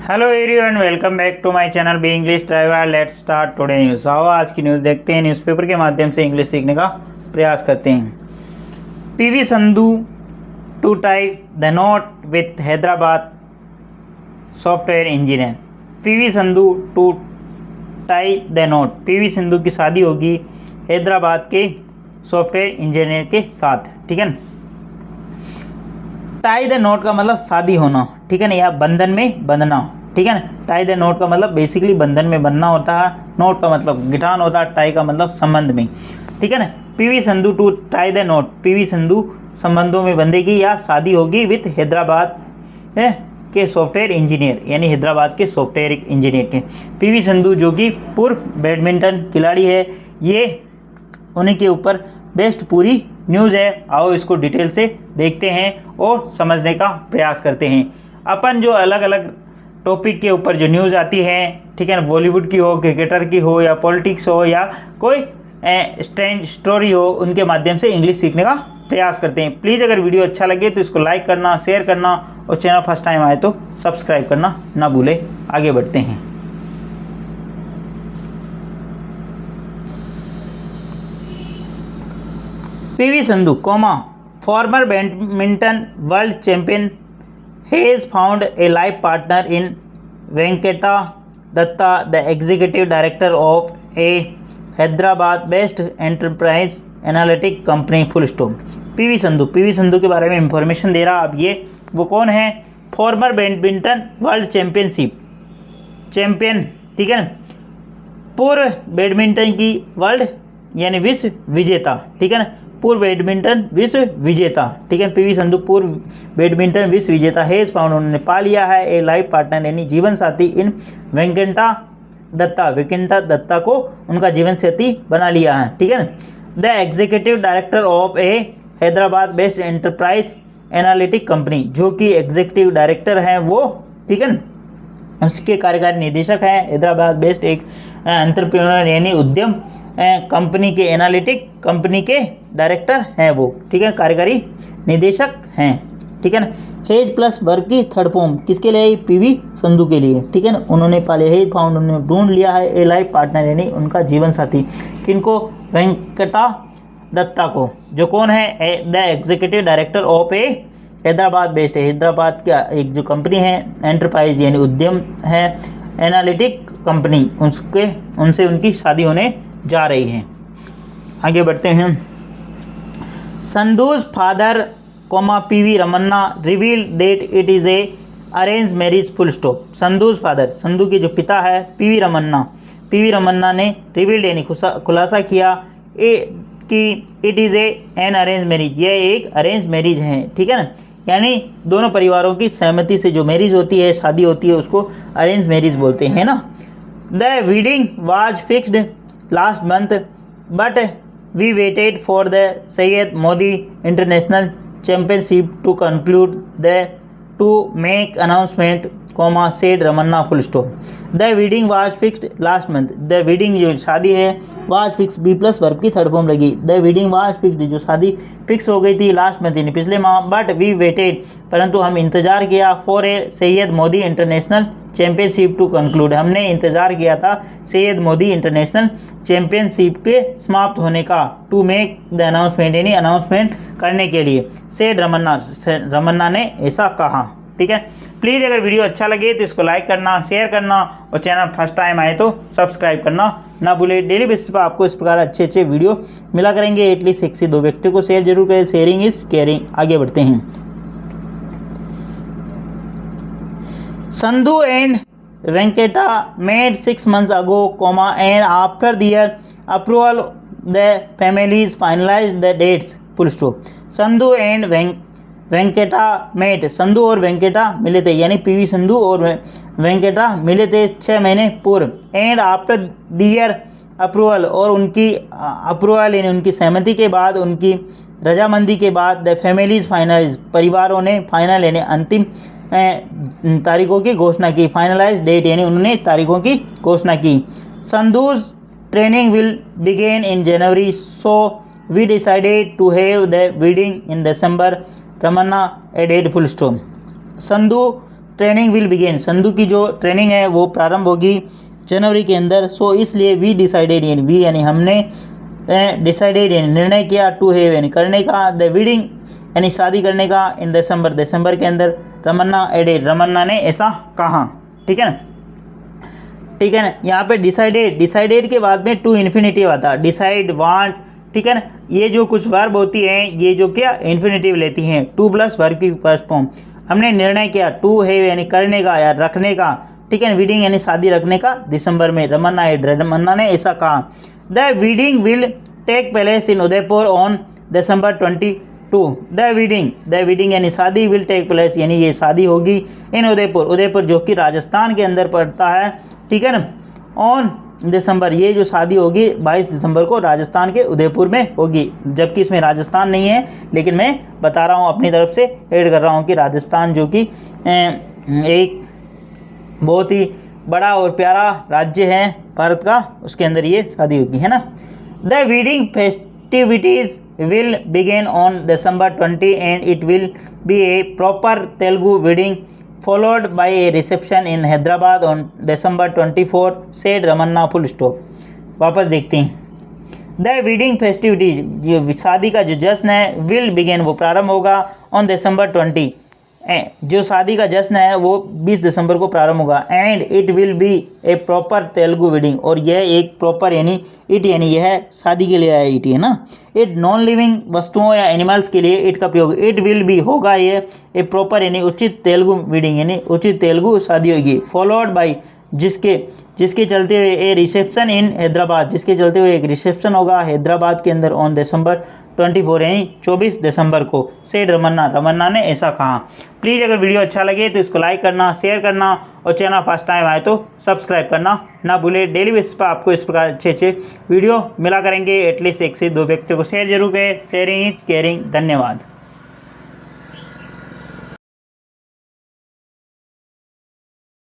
Hello everyone, welcome back to my channel B English driver. Let's start today news. आओ आज की news देखते हैं। न्यूज़पेपर के माध्यम से इंग्लिश सीखने का प्रयास करते हैं। PV Sindhu to tie the knot with Hyderabad software engineer. PV Sindhu to tie the knot. PV Sindhu की शादी होगी हैदराबाद के सॉफ्टवेयर इंजीनियर के साथ, ठीक है ना। टाई द नॉट का मतलब शादी होना, ठीक है ना, या बंधन में बंधना, ठीक है ना। टाई द नॉट का मतलब बेसिकली बंधन में बंधना होता है। नॉट का मतलब गिटान होता है। टाई का मतलब संबंध में, ठीक है ना। PV Sindhu to tie the knot. PV Sindhu संबंधों में बंधेगी या शादी होगी विथ हैदराबाद के सॉफ्टवेयर इंजीनियर, यानी हैदराबाद के सॉफ्टवेयर इंजीनियर के। पीवी संधू जो कि पूर्व बैडमिंटन खिलाड़ी है, ये उन्हीं के ऊपर बेस्ट पूरी न्यूज़ है। आओ इसको डिटेल से देखते हैं और समझने का प्रयास करते हैं। अपन जो अलग अलग टॉपिक के ऊपर जो न्यूज़ आती है, ठीक है ना, बॉलीवुड की हो, क्रिकेटर की हो, या पॉलिटिक्स हो, या कोई स्ट्रेंज स्टोरी हो, उनके माध्यम से इंग्लिश सीखने का प्रयास करते हैं। प्लीज़ अगर वीडियो अच्छा लगे तो इसको लाइक करना, शेयर करना और चैनल फर्स्ट टाइम आए तो सब्सक्राइब करना ना भूलें। आगे बढ़ते हैं। PV Sandhu, former badminton world champion, has found a life partner in Venkata Datta, the executive director of a Hyderabad-based enterprise analytic company. Full stop. PV Sandhu के बारे में इंफॉर्मेशन दे रहा। अब ये वो कौन है? फॉर्मर बैडमिंटन वर्ल्ड चैंपियन, ठीक है ना, पूर्व बैडमिंटन की वर्ल्ड यानी विश्व विजेता, ठीक है ना, पूर्व बैडमिंटन विश्व विजेता, ठीक है। पीवी संधू पूर्व बैडमिंटन विश्व विजेता हेज फाउंड, उन्होंने पा लिया है ए लाइफ पार्टनर यानी जीवन साथी इन वेंकटा दत्ता को उनका जीवन साथी बना लिया है, ठीक है ना। The executive director of A Hyderabad based enterprise analytic company, जो कि एग्जीक्यूटिव डायरेक्टर हैं वो, ठीक है ना, उसके कार्यकारी निदेशक हैं। हैदराबाद बेस्ड एक एंटरप्रेन्योर यानी उद्यम कंपनी के एनालिटिक कंपनी के डायरेक्टर हैं वो, ठीक है, कार्यकारी निदेशक हैं, ठीक है ना। हेज प्लस वर्ग की थर्ड फॉर्म किसके लिए? पीवी संधू के लिए, ठीक है ना। उन्होंने पाले हेज फाउंड, उन्होंने ढूंढ लिया है ए लाइफ पार्टनर यानी उनका जीवन साथी। किनको? वेंकटा दत्ता को, जो कौन है? The executive director of A Hyderabad based, Hyderabad का एक जो कंपनी है एंटरप्राइज यानी उद्यम है, एनालिटिक कंपनी, उनसे उनकी शादी होने जा रही है। आगे बढ़ते हैं। Sandhu's father PV Ramanna revealed that it is a arrange marriage, full stop. Sandhu's father, Sandhu के जो पिता है पीवी रमन्ना ने रिवील्ड यानी खुलासा किया कि it is an arrange marriage, यह एक अरेंज मैरिज है, ठीक है ना। यानी दोनों परिवारों की सहमति से जो मैरिज होती है, शादी होती है, उसको अरेंज मैरिज बोलते हैं ना। The wedding was fixed last month, but we waited for the Syed Modi International Championship to conclude to make announcement, said Ramanna, full stop. The wedding was fixed last month. The wedding जो शादी है was fixed, B plus verb की third form लगी। The wedding was fixed, जो शादी fix हो गई थी लास्ट मंथ यानी पिछले माह, बट वी वेटेड, परंतु हम इंतज़ार किया for a Syed Modi international championship to conclude, हमने इंतज़ार किया था सैयद मोदी इंटरनेशनल चैम्पियनशिप के समाप्त होने का, टू मेक द अनाउंसमेंट यानी अनाउंसमेंट करने के लिए, सेड रमन्ना ने ऐसा कहा, ठीक है। प्लीज़ अगर वीडियो अच्छा लगे तो इसको लाइक करना, शेयर करना और चैनल फर्स्ट टाइम आए तो सब्सक्राइब करना ना भूलें। डेली बेसिस पर आपको इस प्रकार अच्छे वीडियो मिला करेंगे। एटलीस्ट 1 से 2 व्यक्तियों को शेयर जरूर करें। Sharing is caring. आगे बढ़ते हैं। Sandhu and Venkata met 6 months ago, and after their approval, the families finalized the dates, full stop. Sandhu and Venkata met, Sandhu और वेंकटा मिले थे, यानी पीवी संधू और वेंकटा मिले थे 6 महीने पूर्व। एंड आफ्टर दियर अप्रूवल, और उनकी अप्रूवल यानी उनकी सहमति के बाद, उनकी रजामंदी के बाद, द फैमिलीज फाइनलाइज, परिवारों ने फाइनल यानी अंतिम तारीखों की घोषणा की। फाइनलाइज डेट यानी उन्होंने तारीखों की घोषणा की। Sandhu's training will begin in January, so we decided to have the wedding in December, Ramanna added, full stop. Sandhu training will begin, Sandhu की जो ट्रेनिंग है वो प्रारंभ होगी जनवरी के अंदर। सो इसलिए वी डिसाइडेड यानी हमने डिसाइडेड यानी निर्णय किया, टू हैव यानी करने का, द वेडिंग यानी शादी करने का, इन दिसंबर के अंदर, रमन्ना एडेड रमन्ना ने ऐसा कहा। ठीक है ना, ठीक है ना। यहाँ पे डिसाइडेड के बाद में टू इन्फिनेटिव आता है, डिसाइड, वांट, ठीक है ना। ये जो कुछ वर्ब होती हैं ये जो क्या इन्फिनेटिव लेती हैं, टू प्लस वर्ब की फर्स्ट फॉर्म। हमने निर्णय किया, टू हैव यानी करने का या रखने का, ठीक है ना, वेडिंग यानी शादी रखने का दिसंबर में, रमन्ना ने ऐसा कहा। The wedding will take place in Udaipur on December 22। The wedding यानी शादी, विल टेक प्लेस यानी ये शादी होगी, इन उदयपुर जो कि राजस्थान के अंदर पड़ता है, ठीक है ना। ऑन दिसंबर ये जो शादी होगी 22 दिसंबर को राजस्थान के उदयपुर में होगी, जबकि इसमें राजस्थान नहीं है, लेकिन मैं बता रहा हूँ अपनी तरफ से ऐड कर रहा हूँ कि राजस्थान जो कि एक बहुत ही बड़ा और प्यारा राज्य है भारत का, उसके अंदर ये शादी होगी, है ना। The wedding festivities will begin on December 20 and it will be A proper Telugu wedding followed by a reception in Hyderabad on December 24, said Ramanna full stop. वापस देखते हैं। द वेडिंग फेस्टिविटीज, जो शादी का जो जश्न है, विल बिगिन वो प्रारंभ होगा, ऑन दिसंबर 20 जो शादी का जश्न है वो 20 दिसंबर को प्रारंभ होगा, and it will be A proper Telugu wedding, और यह एक प्रॉपर यानी इट यानी यह शादी के लिए आया इट है ना। इट नॉन लिविंग वस्तुओं या एनिमल्स के लिए इट का प्रयोग, इट विल बी होगा ये ए प्रॉपर यानी उचित तेलुगु वेडिंग यानी उचित तेलुगु शादी होगी, फॉलोड बाई जिसके चलते हुए ए रिसेप्शन इन हैदराबाद, जिसके चलते हुए एक रिसेप्शन होगा हैदराबाद के अंदर ऑन दिसंबर 24 यानी 24 दिसंबर को, सेड रमन्ना ने ऐसा कहा। प्लीज़ अगर वीडियो अच्छा लगे तो इसको लाइक करना, शेयर करना, और चैनल फर्स्ट टाइम आए तो सब्सक्राइब करना ना भूले। डेली बेसिस पर आपको इस प्रकार अच्छे वीडियो मिला करेंगे, एटलीस्ट 1 से 2 व्यक्तियों को शेयर जरूर करें। Sharing is caring. धन्यवाद।